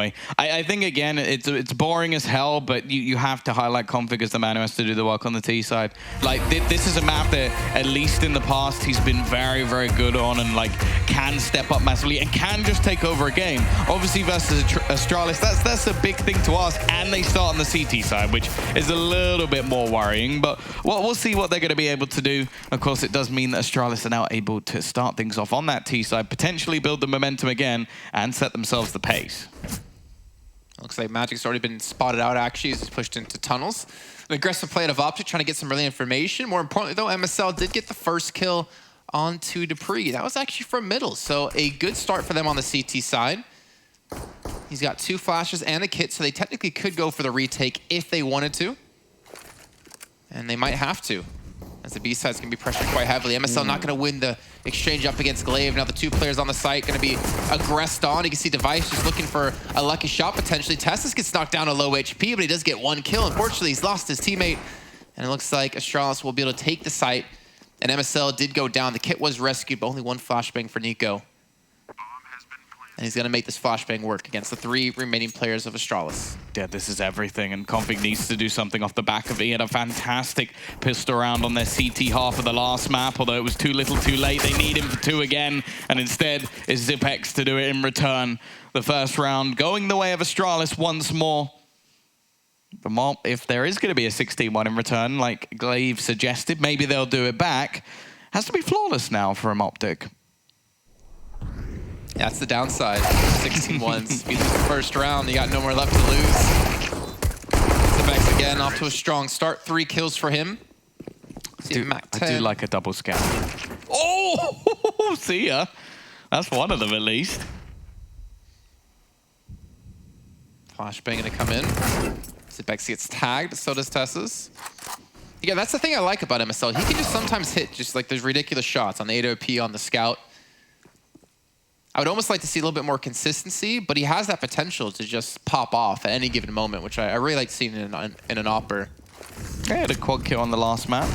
anyway. I think, again, it's boring as hell, but you have to highlight Config as the man who has to do the work on the T side. Like, this is a map that, at least in the past, he's been very, very good on and, like, can step up massively and can just take over a game. Obviously, versus Astralis, that's a big thing to ask, and they start on the CT side, which is a little bit more worrying, but we'll see what they're going to be able to do. Of course, it does mean that Astralis are now able to start things off on that T side, potentially build the momentum again, and set themselves the pace. Looks like Magic's already been spotted out, actually. He's pushed into tunnels. An aggressive play out of OpTic, trying to get some early information. More importantly, though, MSL did get the first kill onto Dupree. That was actually from middle, so a good start for them on the CT side. He's got 2 flashes and a kit, so they technically could go for the retake if they wanted to. And they might have to, as the B side's going to be pressured quite heavily. MSL not going to win the exchange up against Glaive. Now the 2 players on the site going to be aggressed on. You can see Device just looking for a lucky shot, potentially. Testis gets knocked down to low HP, but he does get 1 kill. Unfortunately, he's lost his teammate, and it looks like Astralis will be able to take the site. And MSL did go down. The kit was rescued, but only 1 flashbang for Nico. And he's going to make this flashbang work against the 3 remaining players of Astralis. Yeah, this is everything, and Config needs to do something off the back of it. He had a fantastic pistol round on their CT half of the last map, although it was too little too late. They need him for 2 again, and instead it's Zipex to do it in return. The first round going the way of Astralis once more. But if there is going to be a 16-1 in return, like Glaive suggested, maybe they'll do it back. Has to be flawless now for OpTic. Yeah, that's the downside. 16-1s. Be the first round. You got no more left to lose. Zipex again off to a strong start. 3 kills for him. I do like a double scout. Oh, see ya. That's one of them at least. Flashbang gonna come in. Zipex gets tagged, so does Tessus. Yeah, that's the thing I like about MSL. He can just sometimes hit just like those ridiculous shots on the 8OP, on the scout. I would almost like to see a little bit more consistency, but he has that potential to just pop off at any given moment, which I really like seeing in an Opper. He had a quad kill on the last map.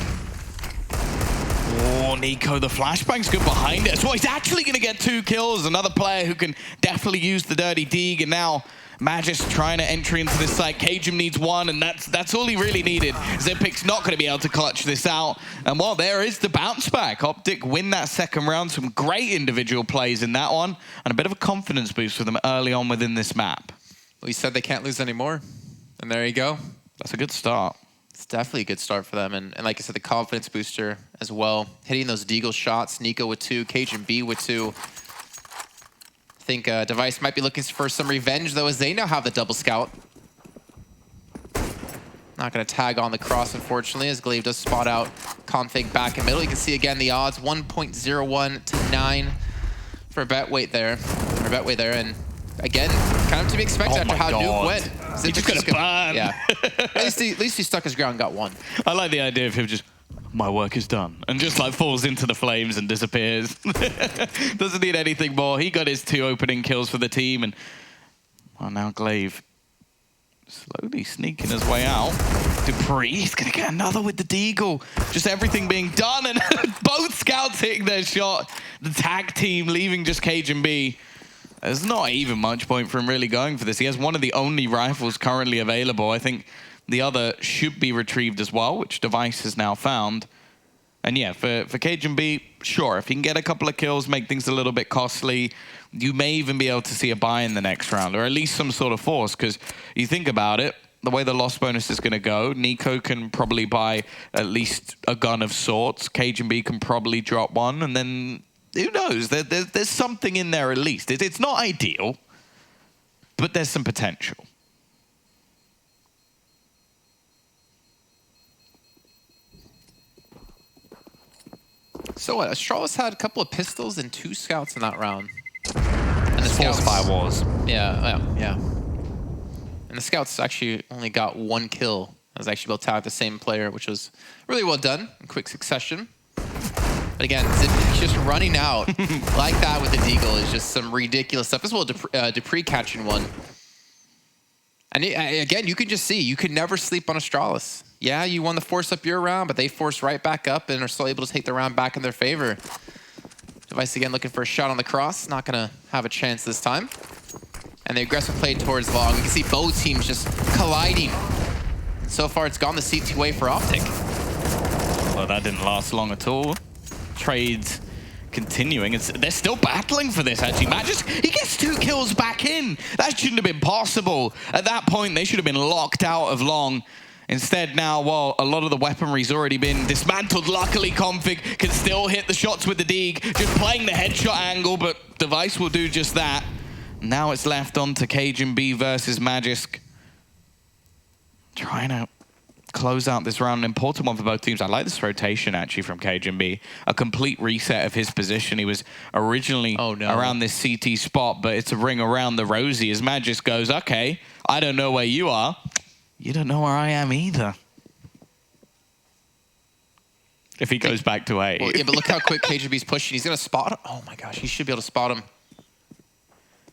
Oh, Nico, the flashbang's good behind it. So he's actually going to get 2 kills. Another player who can definitely use the dirty dig, and now Magis trying to enter into this site. Cajun needs 1, and that's all he really needed. Zipic's not going to be able to clutch this out. And well, there is the bounce back. OpTic win that second round. Some great individual plays in that one, and a bit of a confidence boost for them early on within this map. Well, you said they can't lose anymore, and there you go. That's a good start. It's definitely a good start for them, and like I said, the confidence booster as well. Hitting those deagle shots. Nico with 2, Cajun B with 2. I think Device might be looking for some revenge, though, as they now have the double scout. Not going to tag on the cross, unfortunately, as Glaive does spot out Config back in middle. You can see, again, the odds, 1.01 to 9 for Betway there. And, again, kind of to be expected after how Nuke went. He just got a ban. Yeah. At least he stuck his ground and got 1. I like the idea of him just, my work is done, and just like falls into the flames and disappears. Doesn't need anything more. He got his 2 opening kills for the team, and well, now Glaive slowly sneaking his way out. Dupree, he's gonna get another with the deagle. Just everything being done, and both scouts hitting their shot. The tag team leaving just Cajun B. There's not even much point for him really going for this. He has one of the only rifles currently available. I think the other should be retrieved as well, which Device has now found. And yeah, for Cajun B, sure, if he can get a couple of kills, make things a little bit costly, you may even be able to see a buy in the next round, or at least some sort of force, because you think about it, the way the loss bonus is going to go, Nico can probably buy at least a gun of sorts, Cajun B can probably drop 1, and then who knows, there's something in there at least. It's not ideal, but there's some potential. So what, Astralis had a couple of pistols and 2 scouts in that round. And the scouts, 4 spy wars. Yeah. And the scouts actually only got 1 kill. I was actually able to tag the same player, which was really well done in quick succession. But again, Zipic's just running out like that with the deagle is just some ridiculous stuff. As well, Dupree catching 1. And again, you can just see, you can never sleep on Astralis. Yeah, you won the force up your round, but they force right back up and are still able to take the round back in their favor. Device again looking for a shot on the cross. Not going to have a chance this time. And the aggressive play towards long. You can see both teams just colliding. So far, it's gone the C2 way for OpTic. Well, that didn't last long at all. Trades continuing. They're still battling for this, actually. Magisk, he gets 2 kills back in. That shouldn't have been possible. At that point, they should have been locked out of long. Instead now, well, a lot of the weaponry's already been dismantled. Luckily, Config can still hit the shots with the Deeg, just playing the headshot angle, but Device will do just that. Now it's left on to Cajun versus Magisk. Trying to close out this round, an important one for both teams. I like this rotation, actually, from Cajun. A complete reset of his position. He was originally around this CT spot, but it's a ring around the Rosie as Magisk goes, okay, I don't know where you are. You don't know where I am either. If he goes back to A. Well, yeah, but look how quick KGB's pushing. He's going to spot him. Oh my gosh, he should be able to spot him.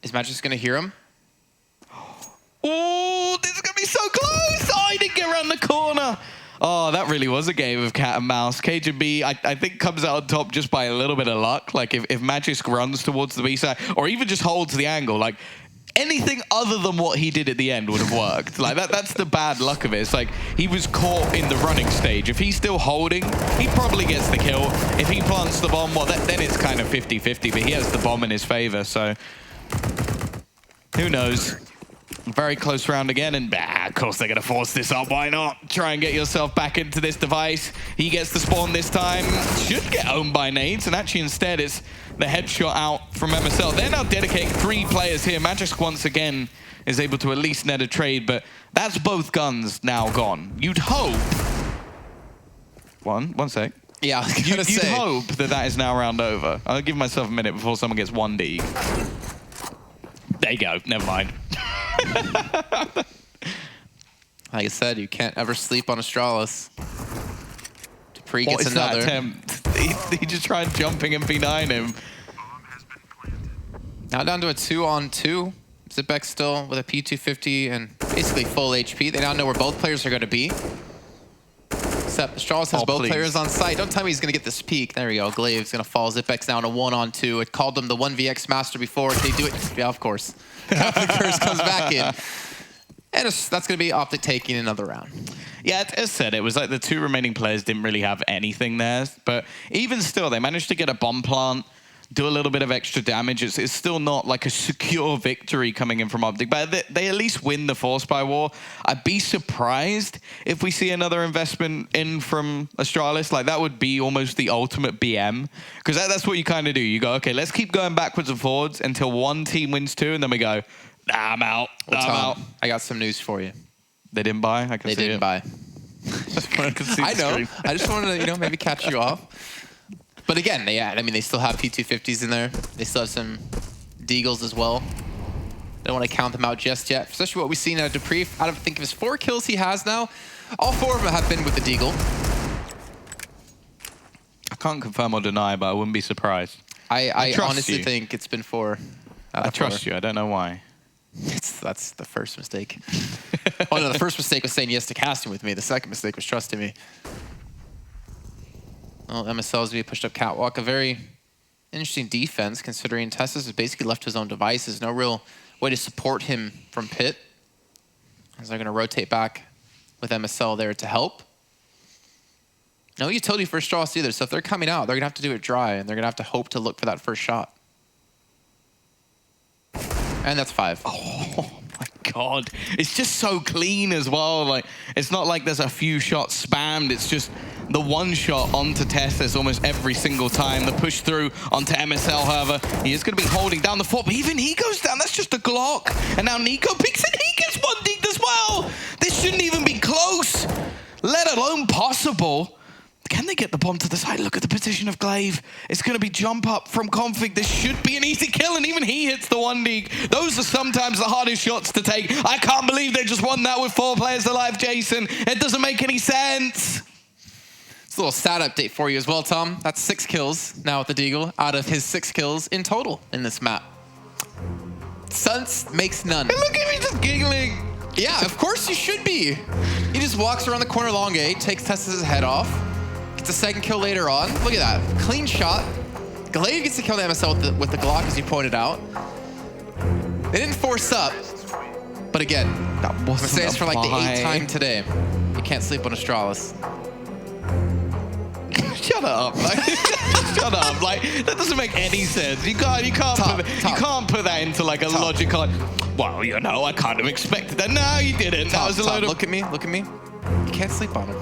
Is Magisk going to hear him? Oh, this is going to be so close. Oh, he didn't get around the corner. Oh, that really was a game of cat and mouse. KGB, I think, comes out on top just by a little bit of luck. Like, if Magisk runs towards the B side, or even just holds the angle, like, anything other than what he did at the end would have worked. Like, that's the bad luck of it. It's like he was caught in the running stage. If he's still holding, he probably gets the kill. If he plants the bomb, well, then it's kind of 50-50, but he has the bomb in his favor, so who knows? Very close round again, and of course they're going to force this up. Why not? Try and get yourself back into this Device. He gets the spawn this time. Should get owned by nades, and actually instead it's the headshot out from MSL. They're now dedicating 3 players here. Magisk once again is able to at least net a trade, but that's both guns now gone. You'd hope... One sec. Yeah, I was gonna say. You'd hope that is now round over. I'll give myself a minute before someone gets 1D. There you go. Never mind. Like I said, you can't ever sleep on Astralis. Dupree gets another. another. Attempt? He just tried jumping MP9 him. Now down to a 2-on-2. Zipek still with a P250 and basically full HP. They now know where both players are going to be. Except Astralis has both players on site. Don't tell me he's going to get this peak. There we go. Glaive's going to fall. Zipek's now in a 1-on-2. It called them the 1vx master before. They do it. Yeah, of course. The curse comes back in. And that's going to be OpTic taking another round. Yeah, as said, it was like the 2 remaining players didn't really have anything there. But even still, they managed to get a bomb plant, do a little bit of extra damage. It's still not like a secure victory coming in from OpTic, but they at least win the Force by War. I'd be surprised if we see another investment in from Astralis. Like, that would be almost the ultimate BM, because that's what you kind of do. You go, okay, let's keep going backwards and forwards until one team wins 2, and then we go, nah, I'm out. Well, I'm out. I got some news for you. They didn't buy? I can see it. They didn't buy. I know. I just wanted to, maybe catch you off. But again, they still have P250s in there. They still have some Deagles as well. Don't want to count them out just yet. Especially what we've seen out of Dupree. Out of, I think, of his 4 kills he has now, all 4 of them have been with the Deagle. I can't confirm or deny, but I wouldn't be surprised. I honestly think it's been 4. I trust you. I don't know why. That's the first mistake. Oh no, the first mistake was saying yes to casting with me. The second mistake was trusting me. Well, MSL's being pushed up catwalk. A very interesting defense, considering Tessus has basically left his own devices. No real way to support him from pit. As they're going to rotate back with MSL there to help. No utility for Astralis either. So if they're coming out, they're going to have to do it dry, and they're going to have to hope to look for that first shot. And that's 5. Oh my God. It's just so clean as well. Like, it's not like there's a few shots spammed. It's just the one shot onto Tessus almost every single time. The push through onto MSL, however, he is going to be holding down the fort, but even he goes down. That's just a Glock. And now Nico picks it. He gets 1 deep as well. This shouldn't even be close, let alone possible. Can they get the bomb to the side? Look at the position of Glaive. It's going to be jump up from Config. This should be an easy kill, and even he hits the 1D. Those are sometimes the hardest shots to take. I can't believe they just won that with 4 players alive, Jason. It doesn't make any sense. It's a little stat update for you as well, Tom. That's 6 kills now with the Deagle out of his 6 kills in total in this map. Suns makes none. And look at me just giggling. Yeah, of course you should be. He just walks around the corner long A, takes Tessus' head off. Gets a 2nd kill later on. Look at that. Clean shot. Glaive gets to kill the MSL with the Glock, as you pointed out. They didn't force up, but again, I'm gonna say this for like the 8th time today. You can't sleep on Astralis. Shut up! Like, shut up! Like that doesn't make any sense. You can't put that into like a logical. Like, well, you know, I kind of expected that. No, you didn't. That was a load of. Look at me. Look at me. You can't sleep on him.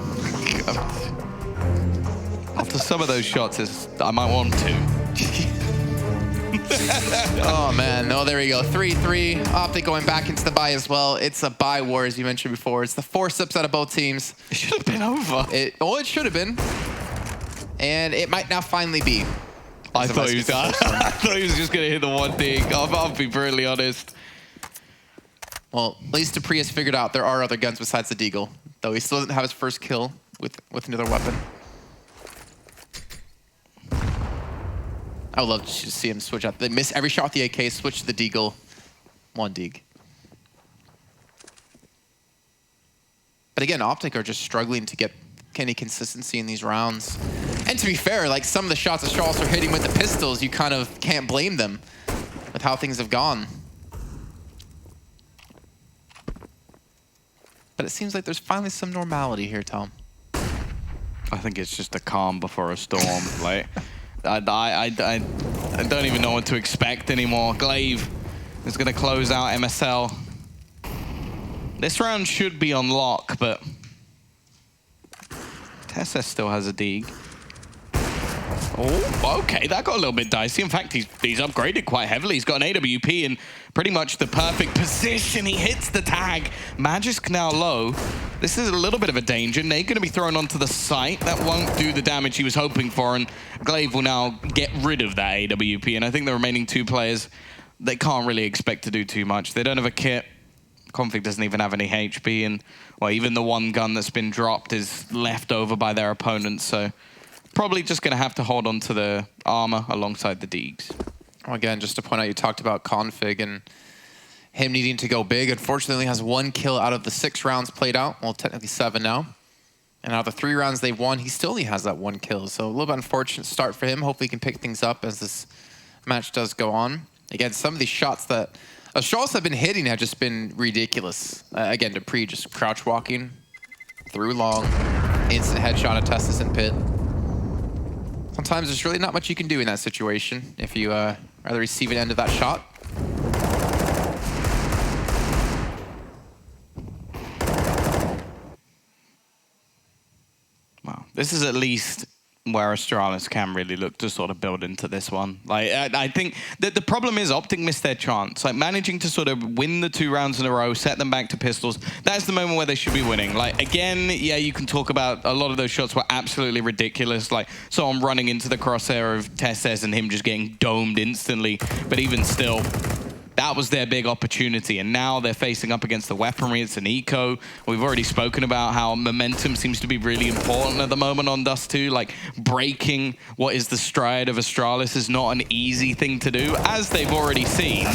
After some of those shots, I might want to. Oh man, no, there we go. 3-3. OpTic going back into the bye as well. It's a bye war, as you mentioned before. It's the forceps out of both teams. It should have been over. It should have been. And it might now finally be. I thought he was just going to hit the one thing. I'll be brutally honest. Well, at least Dupree has figured out there are other guns besides the Deagle, though he still doesn't have his first kill with another weapon. I would love to see him switch out. They miss every shot with the AK, switch to the Deagle. One Deag. But again, OpTic are just struggling to get any consistency in these rounds. And to be fair, like some of the shots Astralis are hitting with the pistols, you kind of can't blame them with how things have gone. But it seems like there's finally some normality here, Tom. I think it's just a calm before a storm. Like, I don't even know what to expect anymore. Glaive is going to close out MSL. This round should be on lock, but TSS still has a Deag. Oh, okay, that got a little bit dicey. In fact, he's upgraded quite heavily. He's got an AWP in pretty much the perfect position. He hits the tag. Magisk now low. This is a little bit of a danger. Nate going to be thrown onto the site. That won't do the damage he was hoping for, and Glaive will now get rid of that AWP. And I think the remaining two players, they can't really expect to do too much. They don't have a kit. Config doesn't even have any HP, and well, even the one gun that's been dropped is left over by their opponents, so probably just going to have to hold on to the armor alongside the Deags. Well, again, just to point out, you talked about Config and him needing to go big. Unfortunately, he has 1 kill out of the 6 rounds played out. Well, technically 7 now. And out of the 3 rounds they've won, he still only has that 1 kill. So a little bit unfortunate start for him. Hopefully he can pick things up as this match does go on. Again, some of these shots that Astralis have been hitting have just been ridiculous. Again, Dupree just crouch walking through long, instant headshot at Testis and Pit. Sometimes there's really not much you can do in that situation if you are the receiving end of that shot. Wow, this is at least where Astralis can really look to sort of build into this one. Like, I think that the problem is OpTic missed their chance. Like, managing to sort of win the 2 rounds in a row, set them back to pistols, that's the moment where they should be winning. Like, again, yeah, you can talk about a lot of those shots were absolutely ridiculous. Like, someone running into the crosshair of TSS and him just getting domed instantly. But even still, that was their big opportunity, and now they're facing up against the weaponry. It's an eco. We've already spoken about how momentum seems to be really important at the moment on Dust2. Like, breaking what is the stride of Astralis is not an easy thing to do, as they've already seen.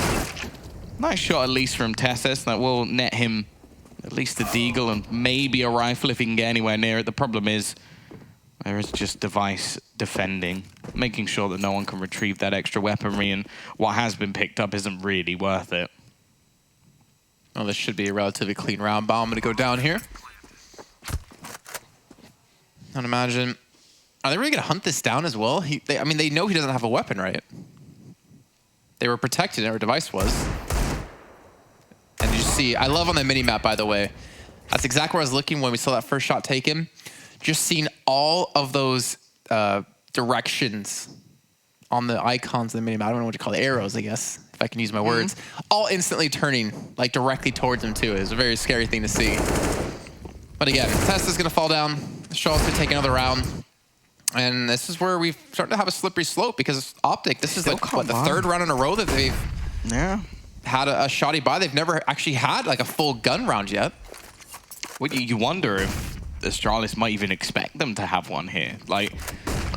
Nice shot at least from TSS. That will net him at least a Deagle and maybe a rifle if he can get anywhere near it. The problem is there is just device defending, making sure that no one can retrieve that extra weaponry, and what has been picked up isn't really worth it. Well, this should be a relatively clean round. Bomb going to go down here. I'd imagine. Are they really going to hunt this down as well? I mean, they know he doesn't have a weapon, right? They were protected, or device was. And you see, I love on the mini-map, by the way. That's exactly where I was looking when we saw that first shot taken. Just seeing all of those directions on the icons of the minimap. I don't know what you call it, arrows, I guess, if I can use my words. All instantly turning, like, directly towards him, too. It's a very scary thing to see. But again, Tesla's going to fall down. Astralis going to take another round. And this is where we've started to have a slippery slope, because OpTic, this is like, what, the 3rd round in a row that they've had a shoddy buy. They've never actually had, like, a full gun round yet. Well, you wonder if Astralis might even expect them to have one here. Like,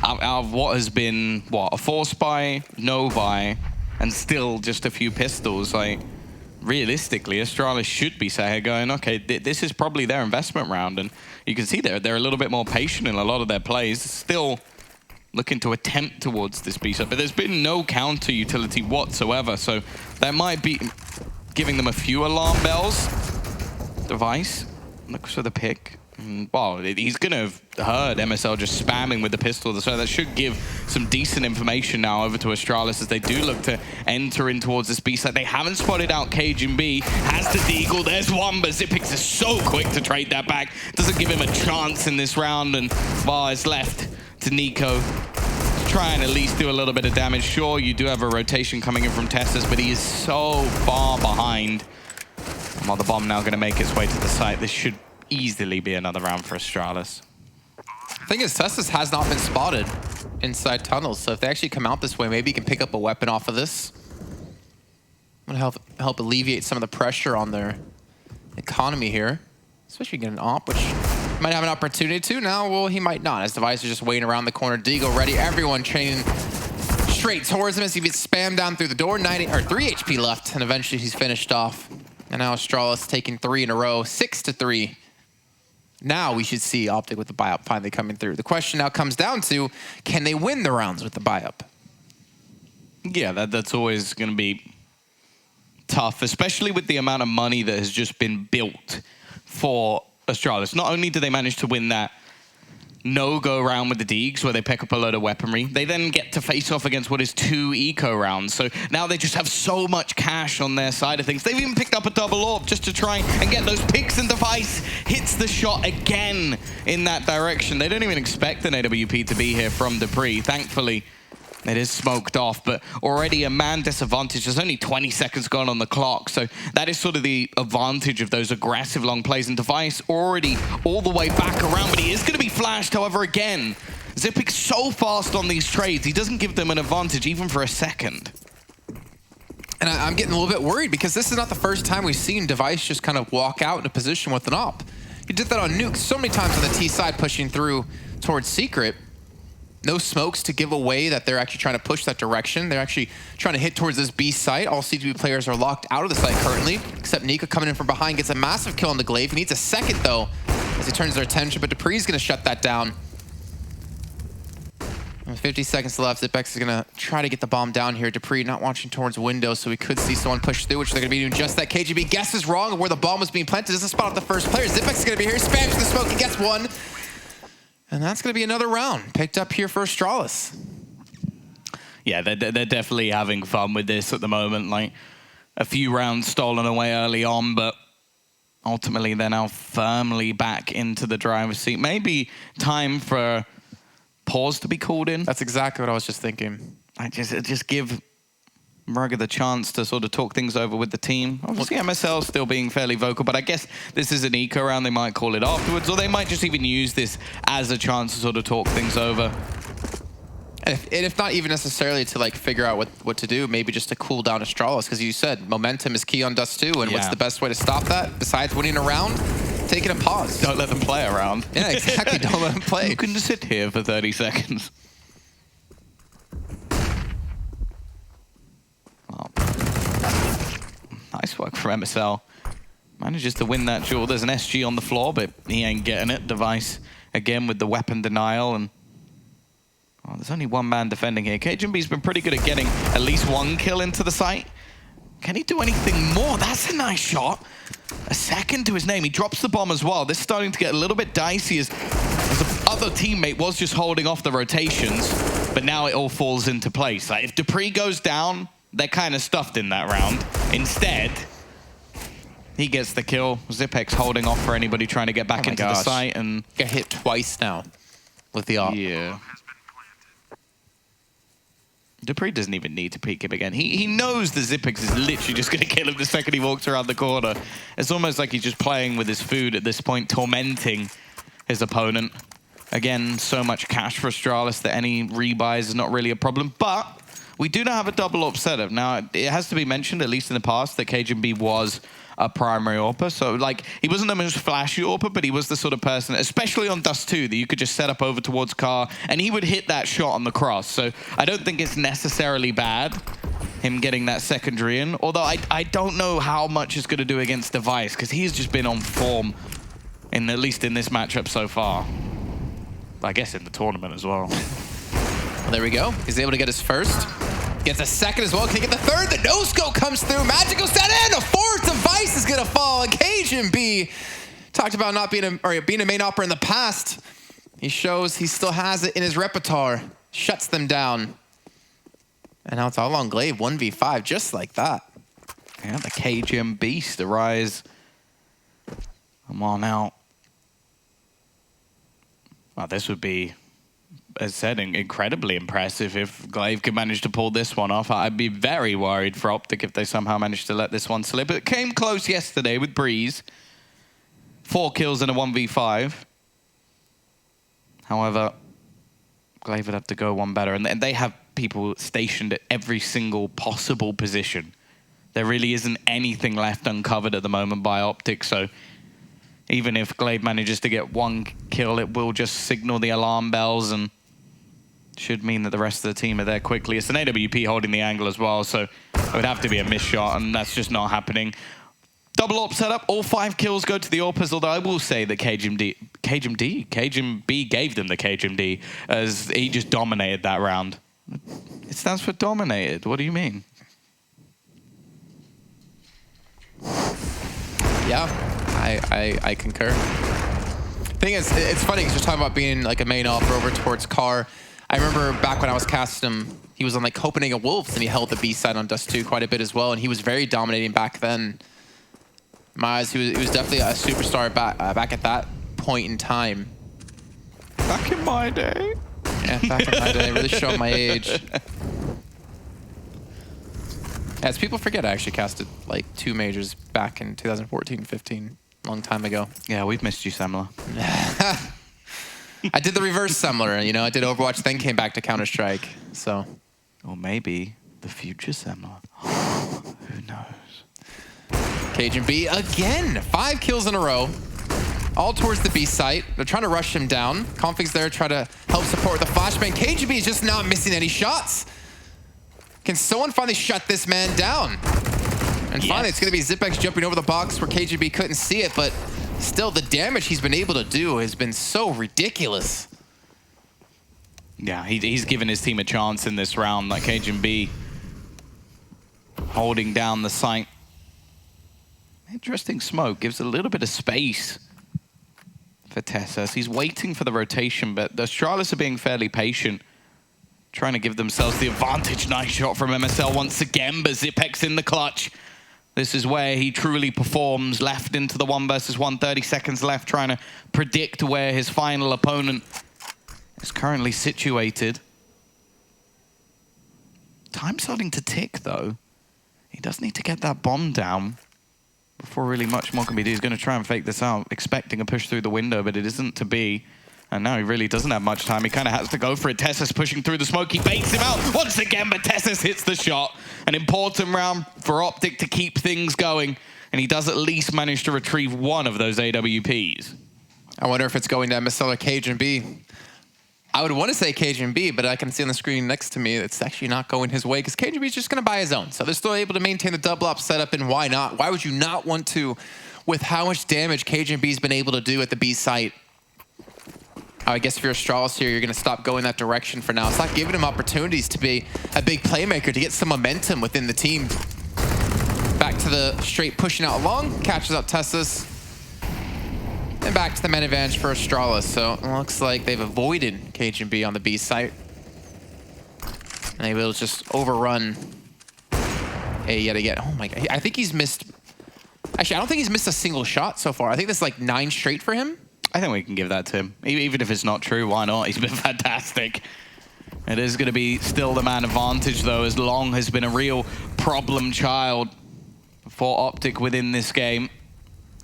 out of what has been, what, a force buy, no buy, and still just a few pistols. Like, realistically, Astralis should be sat here going, okay, this is probably their investment round. And you can see they're a little bit more patient in a lot of their plays. Still looking to attempt towards this B-side, but there's been no counter utility whatsoever, so that might be giving them a few alarm bells. Device looks for the pick. Well, he's going to have heard MSL just spamming with the pistol, so that should give some decent information now over to Astralis as they do look to enter in towards this B-side. They haven't spotted out Cajun-B, has the deagle, there's one, but Xyp9x is so quick to trade that back. Doesn't give him a chance in this round, and well, it's left to Nico to try and at least do a little bit of damage. Sure, you do have a rotation coming in from Tessus, but he is so far behind. And while the bomb now going to make its way to the site, this should easily be another round for Astralis. The thing is, Tessus has not been spotted inside tunnels, so if they actually come out this way, maybe he can pick up a weapon off of this. I'm gonna help alleviate some of the pressure on their economy here, especially get an op, which might have an opportunity to. Now, well, he might not, as Device is just waiting around the corner. Deagle ready, everyone training straight towards him as he gets spammed down through the door. 3 HP left, and eventually he's finished off. And now Astralis taking 3 in a row, 6-3. Now we should see OpTic with the buy-up finally coming through. The question now comes down to, can they win the rounds with the buy-up? Yeah, that's always going to be tough, especially with the amount of money that has just been built for Astralis. Not only do they manage to win that no-go round with the Deegs, where they pick up a load of weaponry, they then get to face off against what is 2 eco rounds. So now they just have so much cash on their side of things. They've even picked up a double AWP just to try and get those picks, and Device hits the shot again in that direction. They don't even expect an AWP to be here from dupreeh. Thankfully, it is smoked off, but already a man disadvantage. There's only 20 seconds gone on the clock, so that is sort of the advantage of those aggressive long plays. And Device already all the way back around, but he is going to be flashed. However, again, Xyp9x so fast on these trades, he doesn't give them an advantage even for a second. And I'm getting a little bit worried because this is not the first time we've seen Device just kind of walk out in a position with an op. He did that on Nuke so many times on the T side, pushing through towards Secret. No smokes to give away that they're actually trying to push that direction. They're actually trying to hit towards this B site. All C2B players are locked out of the site currently, except Nico coming in from behind, gets a massive kill on the Glaive. He needs a second, though, as he turns their attention, but dupreeh's going to shut that down. With 50 seconds left, Xyp9x is going to try to get the bomb down here. dupreeh not watching towards window, so we could see someone push through, which they're going to be doing just that. KGB guesses wrong of where the bomb was being planted. Doesn't spot out the first player. Xyp9x is going to be here, spams the smoke, he gets one. And that's going to be another round picked up here for Astralis. Yeah, they're definitely having fun with this at the moment. Like, a few rounds stolen away early on, but ultimately they're now firmly back into the driver's seat. Maybe time for pause to be called in. That's exactly what I was just thinking. I just give Rugged the chance to sort of talk things over with the team. Obviously, MSL still being fairly vocal, but I guess this is an eco round. They might call it afterwards, or they might just even use this as a chance to sort of talk things over. And if not even necessarily to like figure out what to do, maybe just to cool down Astralis, because you said momentum is key on Dust2, and what's the best way to stop that besides winning a round? Taking a pause. Don't let them play around. Yeah, exactly. Don't let them play. You can just sit here for 30 seconds. Nice work from MSL. Manages to win that duel. There's an SG on the floor, but he ain't getting it. Device again with the weapon denial, and there's only one man defending here. Cajun-B's been pretty good at getting at least one kill into the site. Can he do anything more? That's a nice shot. A second to his name. He drops the bomb as well. This is starting to get a little bit dicey as the other teammate was just holding off the rotations, but now it all falls into place. Like, if dupreeh goes down, they're kind of stuffed in that round. Instead, he gets the kill. Xyp9x holding off for anybody trying to get back into the site, and get hit twice now with the op. Yeah. dupreeh doesn't even need to peek him again. He knows the Xyp9x is literally just going to kill him the second he walks around the corner. It's almost like he's just playing with his food at this point, tormenting his opponent. Again, so much cash for Astralis that any rebuys is not really a problem, but we do now have a double AWP setup. Now, it has to be mentioned, at least in the past, that Cajun-B was a primary AWPer. So, like, he wasn't the most flashy AWPer, but he was the sort of person, especially on Dust2, that you could just set up over towards Car, and he would hit that shot on the cross. So, I don't think it's necessarily bad, him getting that secondary in. Although, I don't know how much it's going to do against Device, because he's just been on form, at least in this matchup so far. I guess in the tournament as well. Well, there we go. He's able to get his first. Gets a second as well. Can he get the third? The no-scope comes through. Magic goes down in. A fourth device is going to fall. And KGB talked about not being being a main opera in the past. He shows he still has it in his repertoire. Shuts them down. And now it's all on Glaive, 1v5, just like that. Yeah, the KGM beast, Arise. Come on out. Well, this would be, as said, incredibly impressive if Glaive could manage to pull this one off. I'd be very worried for OpTic if they somehow managed to let this one slip. It came close yesterday with Breeze. 4 kills in a 1v5. However, Glaive would have to go one better. And they have people stationed at every single possible position. There really isn't anything left uncovered at the moment by OpTic, so even if Glaive manages to get 1 kill, it will just signal the alarm bells and should mean that the rest of the team are there quickly. It's an AWP holding the angle as well, so it would have to be a miss shot, and that's just not happening. Double AWP setup, all 5 kills go to the AWPers, although I will say that KGB gave them the KGMD as he just dominated that round. It stands for dominated. What do you mean? Yeah, I concur. Thing is, it's funny because you're talking about being like a main opera over towards Car. I remember back when I was casting him, he was on like Copenhagen Wolves and he held the B side on Dust2 quite a bit as well, and he was very dominating back then. In my eyes, he was definitely a superstar back at that point in time. Back in my day. Yeah, back in my day, really showing my age. As people forget, I actually casted like 2 majors back in 2014-15, long time ago. Yeah, we've missed you, Semler. I did the reverse Semler, you know, I did Overwatch, then came back to Counter-Strike, so. Or maybe the future Semler. Who knows? KGB again, 5 kills in a row. All towards the B site. They're trying to rush him down. Config's there, try to help support the flashbang. KGB is just not missing any shots. Can someone finally shut this man down? And finally, it's going to be Zipex jumping over the box where KGB couldn't see it, but still, the damage he's been able to do has been so ridiculous. Yeah, he's given his team a chance in this round. Like KGB holding down the site. Interesting smoke. Gives a little bit of space for Tessas. He's waiting for the rotation, but the Astralis are being fairly patient, trying to give themselves the advantage. Nice shot from MSL once again, but Zipex in the clutch. This is where he truly performs. Left into the 1 versus 1, 30 seconds left, trying to predict where his final opponent is currently situated. Time's starting to tick, though. He does need to get that bomb down before really much more can be done. He's going to try and fake this out, expecting a push through the window, but it isn't to be. And now he really doesn't have much time. He kind of has to go for it. Tessas pushing through the smoke. He baits him out once again, but Tessas hits the shot. An important round for OpTic to keep things going. And he does at least manage to retrieve 1 of those AWPs. I wonder if it's going to MSL or KGB. I would want to say KGB, but I can see on the screen next to me it's actually not going his way because KGB is just going to buy his own. So they're still able to maintain the double op setup, and why not? Why would you not want to with how much damage KGB's been able to do at the B site? I guess if you're Astralis here, you're going to stop going that direction for now. It's not giving him opportunities to be a big playmaker, to get some momentum within the team. Back to the straight pushing out long, catches up Tessas. And back to the man advantage for Astralis. So it looks like they've avoided KGB on the B site. And they will just overrun A yet again. Oh my God. I think he's missed... Actually, I don't think he's missed a single shot so far. I think that's like 9 straight for him. I think we can give that to him. Even if it's not true, why not? He's been fantastic. It is going to be still the man advantage, though, as Long has been a real problem child for OpTic within this game.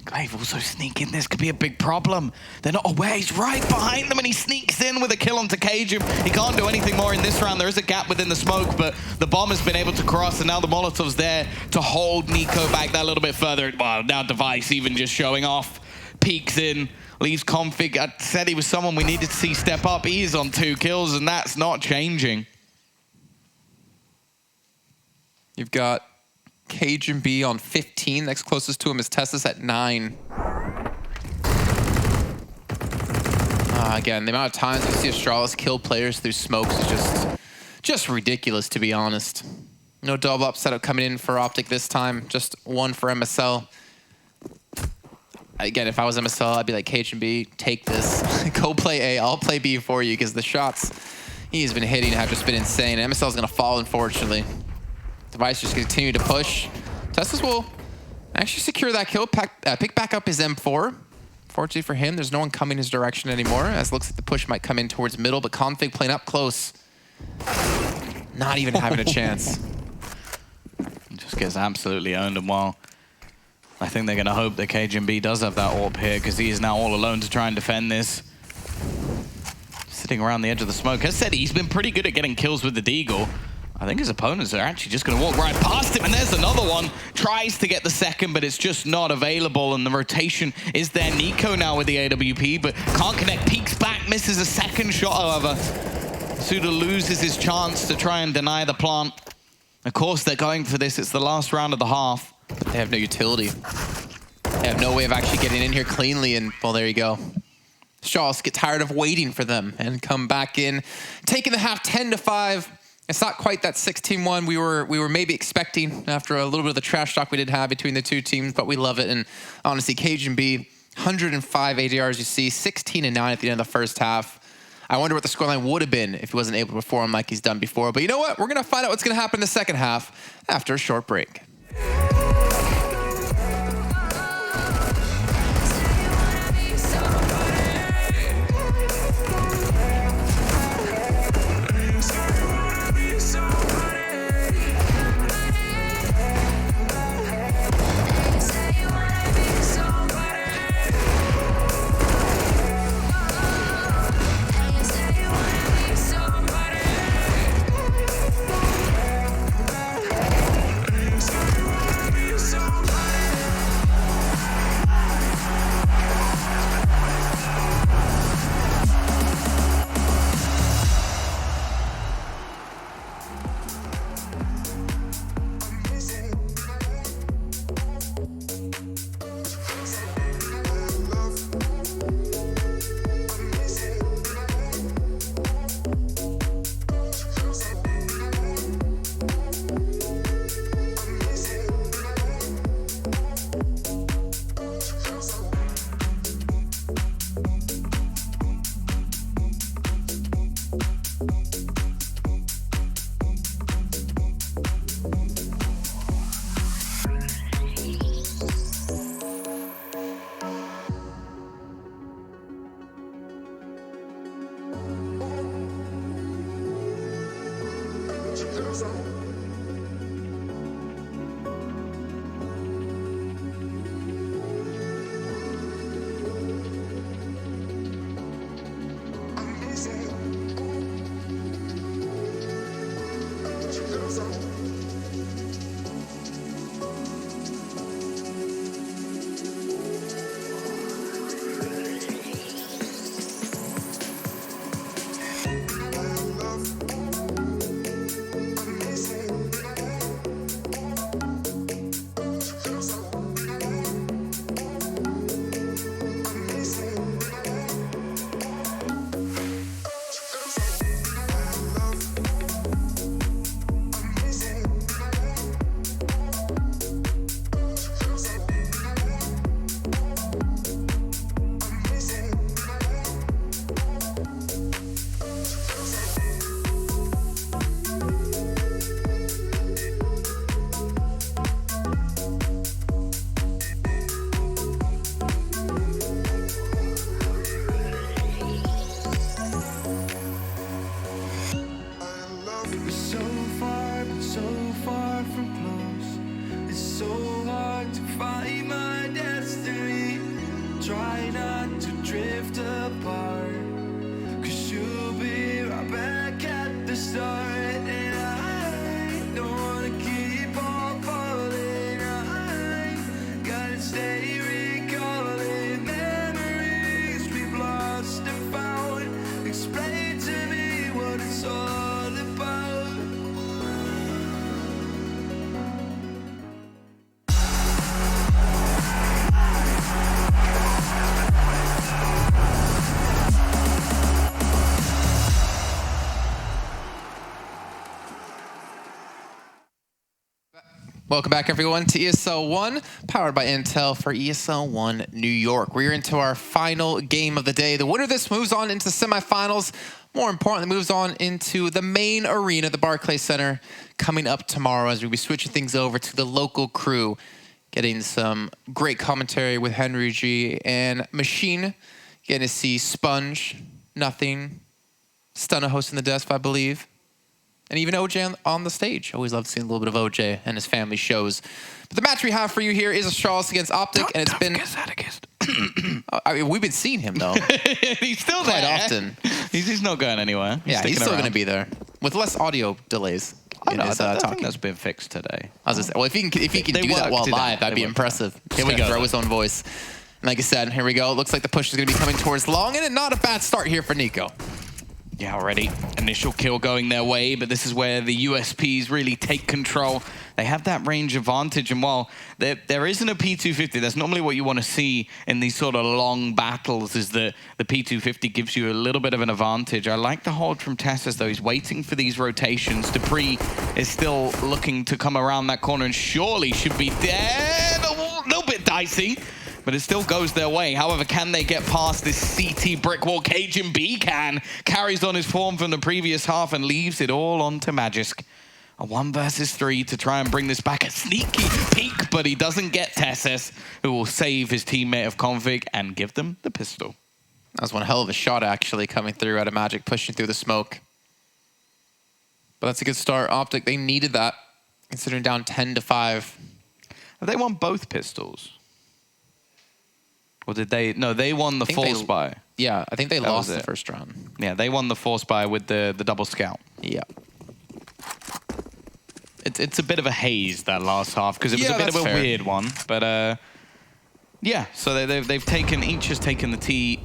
Glaive also sneaking. This could be a big problem. They're not aware. He's right behind them, and he sneaks in with a kill onto Cajun. He can't do anything more in this round. There is a gap within the smoke, but the bomb has been able to cross, and now the Molotov's there to hold Nico back that little bit further. Well, now Device even just showing off. Peeks in, leaves Config. I said he was someone we needed to see step up. He is on 2 kills, and that's not changing. You've got Cajun B on 15. Next closest to him is Tessas at 9. Again, the amount of times we see Astralis kill players through smokes is just ridiculous, to be honest. No double up setup coming in for OpTic this time, just one for MSL. Again, if I was MSL, I'd be like, KGB, take this. Go play A, I'll play B for you, because the shots he's been hitting have just been insane. MSL is going to fall, unfortunately. Device just continue to push. Teslas will actually secure that kill, pick back up his M4. Fortunately for him, there's no one coming his direction anymore, as it looks like the push might come in towards middle, but Config playing up close. Not even having a chance. He just gets absolutely owned, and while I think they're going to hope that KGB does have that AWP here, because he is now all alone to try and defend this. Sitting around the edge of the smoke. As said, he's been pretty good at getting kills with the Deagle. I think his opponents are actually just going to walk right past him, and there's another one. Tries to get the second, but it's just not available, and the rotation is there. Nico now with the AWP, but can't connect. Peeks back, misses a second shot, however. Suda loses his chance to try and deny the plant. Of course, they're going for this. It's the last round of the half. They have no utility. They have no way of actually getting in here cleanly, and, well, there you go. Astralis get tired of waiting for them and come back in, taking the half 10-5. It's not quite that 16-1 we were maybe expecting after a little bit of the trash talk we did have between the two teams, but we love it. And honestly, KGB, 105 ADRs you see, 16-9 at the end of the first half. I wonder what the scoreline would have been if he wasn't able to perform like he's done before. But you know what? We're going to find out what's going to happen in the second half after a short break. Welcome back, everyone, to ESL One, powered by Intel for ESL One New York. We're into our final game of the day. The winner of this moves on into the semifinals. More importantly, moves on into the main arena, the Barclays Center, coming up tomorrow as we'll be switching things over to the local crew, getting some great commentary with Henry G and Machine. Getting to see Sponge, Nothing, Stunna hosting the desk, I believe. And even OJ on the stage. Always love seeing a little bit of OJ and his family shows. But the match we have for you here is Astralis against OpTic, and it's been... I mean, we've been seeing him, though. He's still quite there. often. He's not going anywhere. He's still going to be there. With less audio delays. I think that's been fixed today. I was gonna say, well, if he can do that while live, that'd be impressive. Here we go. Throw his own voice. And like I said, here we go. Looks like the push is going to be coming towards long, and not a bad start here for Nico. Yeah, already initial kill going their way, but this is where the USPs really take control. They have that range advantage, and while there isn't a P250, that's normally what you want to see in these sort of long battles, is that the P250 gives you a little bit of an advantage. I like the hold from Tessus, though. He's waiting for these rotations. Dupree is still looking to come around that corner, and surely should be dead. A little bit dicey, but it still goes their way. However, can they get past this CT brick wall? Cajun B can. Carries on his form from the previous half and leaves it all onto Magisk. A 1 versus 3 to try and bring this back. A sneaky peek, but he doesn't get Tessus, who will save his teammate of Config and give them the pistol. That was one hell of a shot, actually, coming through out of Magic, pushing through the smoke. But that's a good start. OpTic, they needed that, considering down 10-5. Have they won both pistols? Or did they? No, they won the force buy. Yeah, I think they lost the first round. Yeah, they won the force buy with the double scout. Yeah. It's a bit of a haze, that last half, because it was a bit of a weird one. But yeah, so they've taken, each has taken the T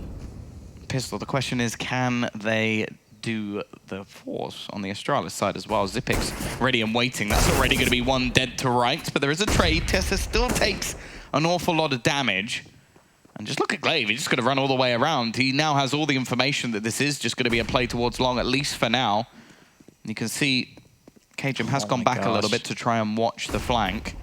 pistol. The question is, can they do the force on the Astralis side as well? Zipix ready and waiting. That's already going to be one dead to right, but there is a trade. Tessa still takes an awful lot of damage. And just look at Glaive, he's just going to run all the way around. He now has all the information that this is just going to be a play towards long, at least for now. And you can see Cajun has gone back a little bit to try and watch the flank.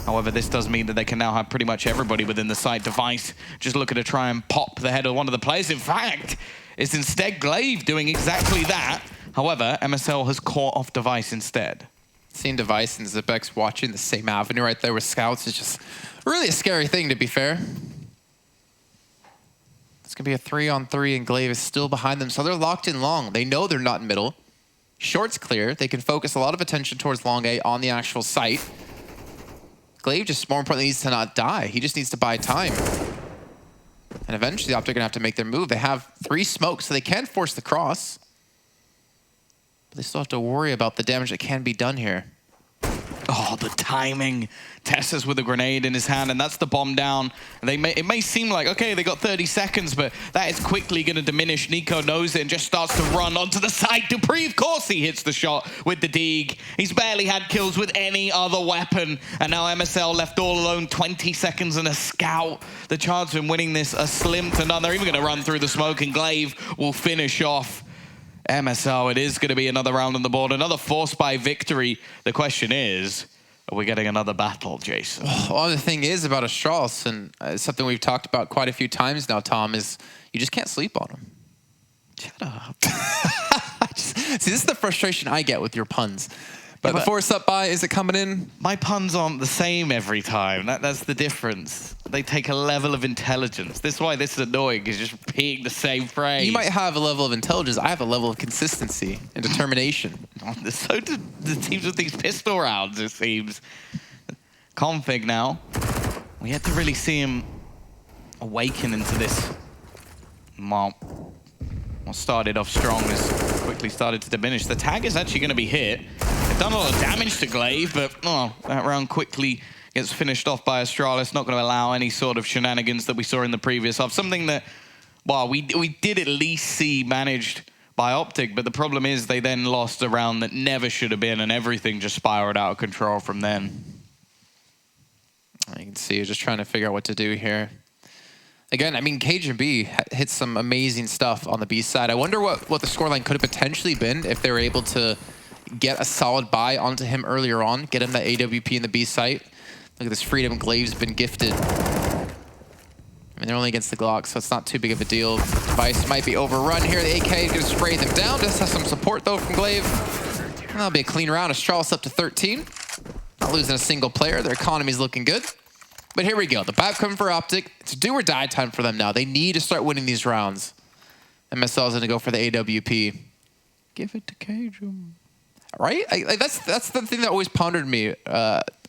However, this does mean that they can now have pretty much everybody within the site. Device just looking to try and pop the head of one of the players. In fact, it's instead Glaive doing exactly that. However, MSL has caught off Device instead. Seeing Device and Zipex watching the same avenue right there with scouts is just really a scary thing, to be fair. It's going to be a 3-on-3, and Glaive is still behind them, so they're locked in long. They know they're not in middle. Short's clear. They can focus a lot of attention towards long A on the actual site. Glaive just, more importantly, needs to not die. He just needs to buy time. And eventually, OpTic are going to have to make their move. They have 3 smokes, so they can force the cross. But they still have to worry about the damage that can be done here. Oh, the timing. Tessa's with a grenade in his hand, and that's the bomb down. It may seem like, okay, they got 30 seconds, but that is quickly going to diminish. Nico knows it and just starts to run onto the side. Dupree, of course, he hits the shot with the Deeg. He's barely had kills with any other weapon, and now MSL left all alone, 20 seconds and a scout. The chance of winning this are slim to none. They're even going to run through the smoke, and Glaive will finish off MSL. It is going to be another round on the board, another force by victory. The question is, are we getting another battle, Jason? Well, the thing is about Astralis, and something we've talked about quite a few times now, Tom, is you just can't sleep on him. Shut up. See, this is the frustration I get with your puns. But the force up by, is it coming in? My puns aren't the same every time. That's the difference. They take a level of intelligence. This is why this is annoying, is just repeating the same phrase. You might have a level of intelligence. I have a level of consistency and determination. So do the teams with these pistol rounds, it seems. Config now. We had to really see him awaken into this. What started off strong has quickly started to diminish. The tag is actually going to be hit. They've done a lot of damage to Glaive, but that round quickly gets finished off by Astralis. Not going to allow any sort of shenanigans that we saw in the previous half. Something that, well, we did at least see managed by OpTic, but the problem is they then lost a round that never should have been, and everything just spiraled out of control from then. You can see you're just trying to figure out what to do here. Again, I mean, Cajun B hit some amazing stuff on the B side. I wonder what the scoreline could have potentially been if they were able to get a solid buy onto him earlier on, get him that AWP in the B site. Look at this freedom Glaive's been gifted. I mean, they're only against the Glock, so it's not too big of a deal. Device might be overrun here. The AK is going to spray them down. Just has some support, though, from Glaive. And that'll be a clean round. Astralis up to 13. Not losing a single player. Their economy's looking good. But here we go. The BAP coming for OpTic. It's do or die time for them now. They need to start winning these rounds. MSL is going to go for the AWP. Give it to Cajun. Right? That's the thing that always pondered me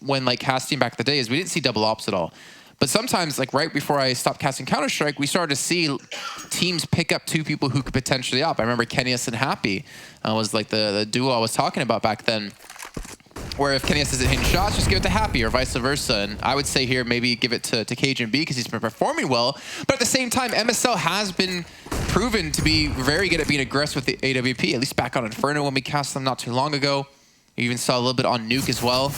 when like casting back the day is we didn't see double ops at all. But sometimes, like right before I stopped casting Counter-Strike, we started to see teams pick up 2 people who could potentially op. I remember Kennyus and Happy was like the duo I was talking about back then. Where if Kennyus isn't hitting shots, just give it to Happy or vice versa. And I would say here, maybe give it to Cajun B because he's been performing well. But at the same time, MSL has been proven to be very good at being aggressive with the AWP, at least back on Inferno when we cast them not too long ago. You even saw a little bit on Nuke as well.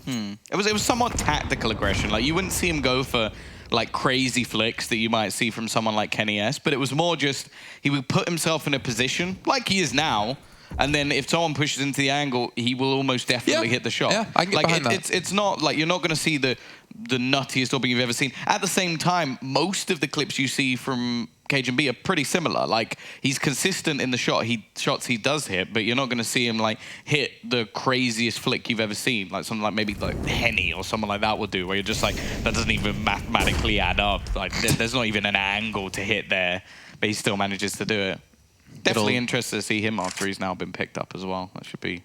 It was somewhat tactical aggression. Like you wouldn't see him go for like crazy flicks that you might see from someone like Kenny S, but it was more just he would put himself in a position like he is now, and then if someone pushes into the angle, he will almost definitely hit the shot. Yeah, I can get behind that. It's not like you're not going to see the nuttiest opping you've ever seen. At the same time, most of the clips you see from Cajun B are pretty similar. Like he's consistent in the shots he does hit, but you're not going to see him like hit the craziest flick you've ever seen, like something like maybe like Henny or someone like that will do, where you're just like that doesn't even mathematically add up. Like there's not even an angle to hit there, but he still manages to do it. Definitely interested to see him after he's now been picked up as well. That should be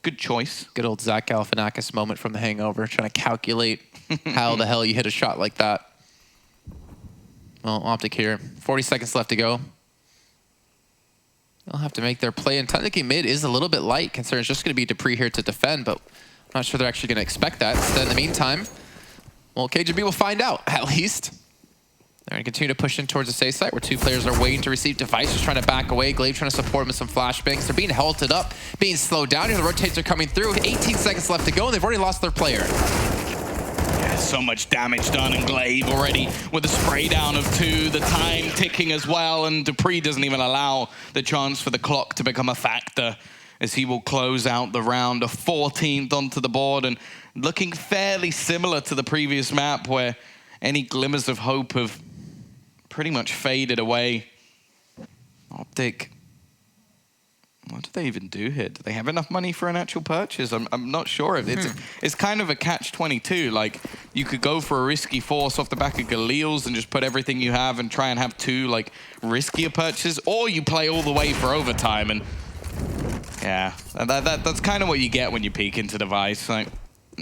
good choice. Good old Zach Galifianakis moment from The Hangover, trying to calculate how the hell you hit a shot like that. Well, OpTic here. 40 seconds left to go. They'll have to make their play. And technically mid is a little bit light, considering it's just going to be Dupree here to defend, but I'm not sure they're actually going to expect that. So in the meantime, well, KGB will find out, at least. They're going to continue to push in towards the safe site, where 2 players are waiting to receive. Devices trying to back away. Glaive trying to support him with some flashbangs. They're being halted up, being slowed down here. The rotates are coming through. 18 seconds left to go, and they've already lost their player. So much damage done, and Glaive already with a spray down of 2, the time ticking as well, and Dupree doesn't even allow the chance for the clock to become a factor as he will close out the round, a 14th onto the board, and looking fairly similar to the previous map where any glimmers of hope have pretty much faded away. OpTic, what do they even do here? Do they have enough money for an actual purchase? I'm not sure. It's kind of a catch-22. Like, you could go for a risky force off the back of Galil's and just put everything you have and try and have 2, like, riskier purchases, or you play all the way for overtime. And, yeah, that's kind of what you get when you peek into Device. Like,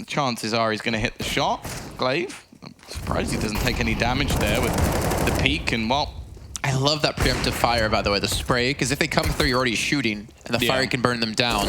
chances are he's going to hit the shot. Glaive, I'm surprised he doesn't take any damage there with the peek, and, well, I love that preemptive fire, by the way, the spray, because if they come through, you're already shooting, and the fire can burn them down.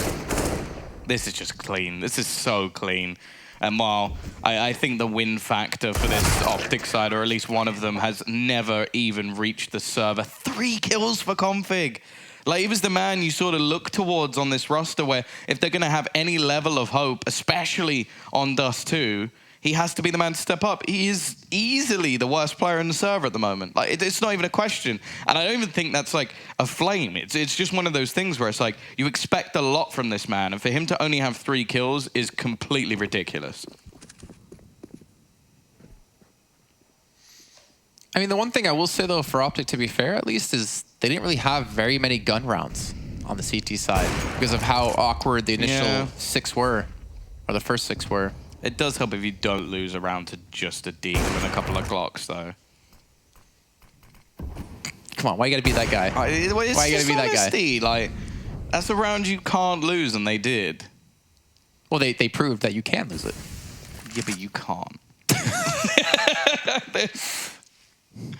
This is just clean. This is so clean. And while I think the win factor for this OpTic side, or at least one of them, has never even reached the server. 3 kills for Config. Like, he was the man you sort of look towards on this roster where if they're going to have any level of hope, especially on Dust2, he has to be the man to step up. He is easily the worst player in the server at the moment. Like, it's not even a question. And I don't even think that's like a flame. It's just one of those things where it's like, you expect a lot from this man, and for him to only have 3 kills is completely ridiculous. I mean, the one thing I will say, though, for OpTic, to be fair, at least, is they didn't really have very many gun rounds on the CT side because of how awkward the initial 6 were, or the first 6 were. It does help if you don't lose a round to just a Deagle and a couple of Glocks, though. Come on, why you gotta be that guy? Why you gotta be that guy? Like, that's a round you can't lose, and they did. Well, they proved that you can lose it. Yeah, but you can't.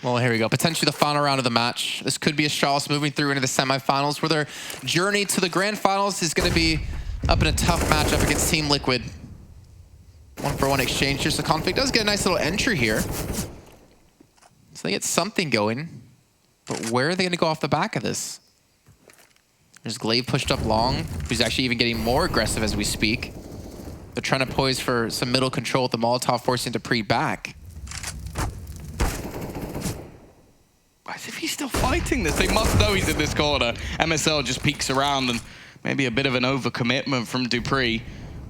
Well, here we go. Potentially the final round of the match. This could be Astralis moving through into the semifinals, where their journey to the grand finals is going to be up in a tough matchup against Team Liquid. 1-for-1 exchange here, so Config does get a nice little entry here. So they get something going, but where are they going to go off the back of this? There's Glaive pushed up long, who's actually even getting more aggressive as we speak. They're trying to poise for some middle control with the Molotov, forcing Dupree back. As if he's still fighting this. They must know he's in this corner. MSL just peeks around, and Maybe a bit of an overcommitment from dupreeh.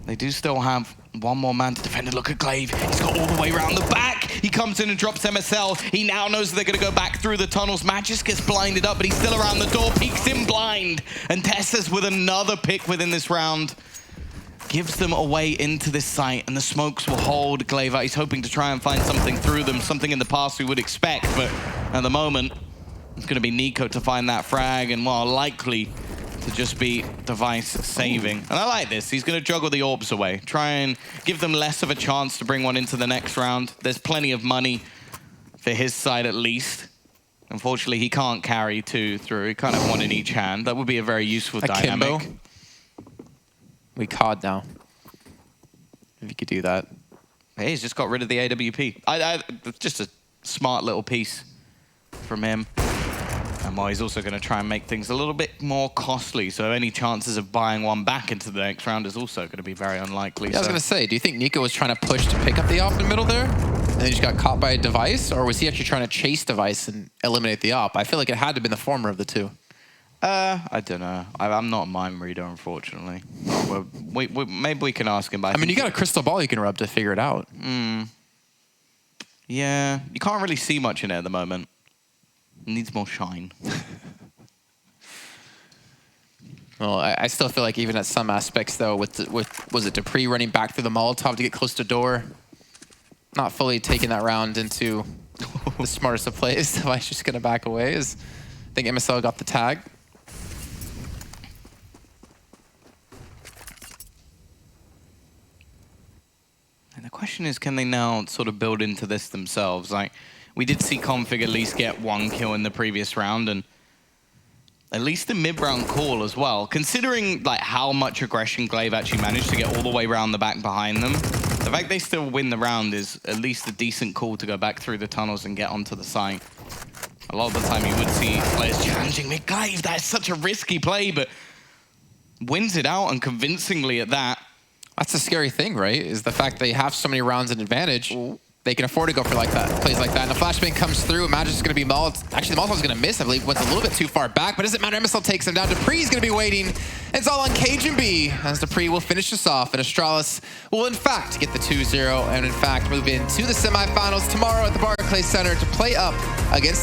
They do still have one more man to defend. Look at Glaive. He's got all the way around the back. He comes in and drops MSL. He now knows they're going to go back through the tunnels. Magisk gets blinded up, but he's still around the door. Peeks in blind. And Tessa's with another pick within this round. Gives them a way into this site, and the smokes will hold Glaive out. He's hoping to try and find something through them, something in the past we would expect, but at the moment, it's going to be Nico to find that frag, and well, likely to just be Device saving. And I like this. He's going to juggle the orbs away. Try and give them less of a chance to bring one into the next round. There's plenty of money for his side at least. Unfortunately, he can't carry 2 through. He can't have 1 in each hand. That would be a very useful dynamic. Kimbo. We COD now. If you could do that. Hey, he's just got rid of the AWP. Just a smart little piece from him. And well, he's also going to try and make things a little bit more costly, so any chances of buying one back into the next round is also going to be very unlikely. Yeah, I was going to say, do you think Nico was trying to push to pick up the op in the middle there? And then he just got caught by a Device? Or was he actually trying to chase Device and eliminate the op? I feel like it had to have been the former of the two. I don't know. I'm not a mind reader, unfortunately. Maybe we can ask him. But I mean, you got a crystal ball you can rub to figure it out. Yeah, you can't really see much in it at the moment. It needs more shine. Well, I still feel like even at some aspects, though, was it dupreeh running back through the Molotov to get close to door? Not fully taking that round into the smartest of plays. Device just going to back away. I think MSL got the tag. And the question is, can they now sort of build into this themselves? Like, we did see Config at least get 1 kill in the previous round, and at least the mid-round call as well. Considering like how much aggression Glaive actually managed to get all the way around the back behind them, the fact they still win the round is at least a decent call to go back through the tunnels and get onto the site. A lot of the time you would see players challenging me. Glaive, that's such a risky play, but wins it out and convincingly at that. That's the scary thing, right? Is the fact they have so many rounds in advantage. Ooh. They can afford to go for like that, plays like that. And the flashbang comes through. Magisk is going to be Molotov. Actually, the Molotov is going to miss. I believe went a little bit too far back, but it doesn't matter. MSL takes him down. dupreeh is going to be waiting. It's all on Cajun-B as dupreeh will finish this off. And Astralis will, in fact, get the 2-0 and, in fact, move into the semifinals tomorrow at the Barclays Center to play up against